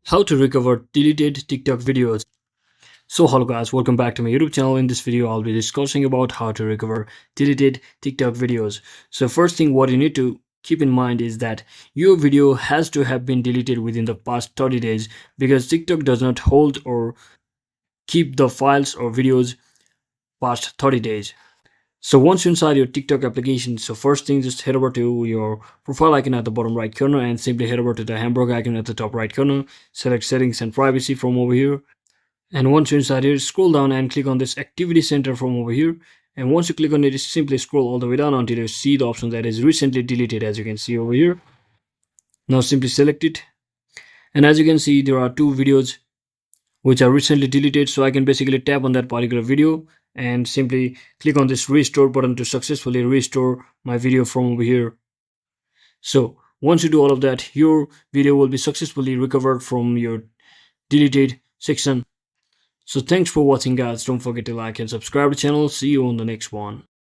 How to recover deleted TikTok videos. So hello guys, welcome back to my YouTube channel. In this video I'll be discussing about how to recover deleted TikTok videos. So first thing what you need to keep in mind is that your video has to have been deleted within the past 30 days because TikTok does not hold or keep the files or videos past 30 days. So once you're inside your TikTok application, so first thing just head over to your profile icon at the bottom right corner and simply head over to the hamburger icon at the top right corner. Select settings and privacy from over here. And once you're inside here, scroll down and click on this activity center from over here. And once you click on it, simply scroll all the way down until you see the option that is recently deleted, as you can see over here. Now simply select it. And as you can see, there are two videos which are recently deleted. So I can basically tap on that particular video and simply click on this restore button to successfully restore my video from over here. So once you do all of that, your video will be successfully recovered from your deleted section. So thanks for watching guys. Don't forget to like and subscribe to the channel. See you on the next one.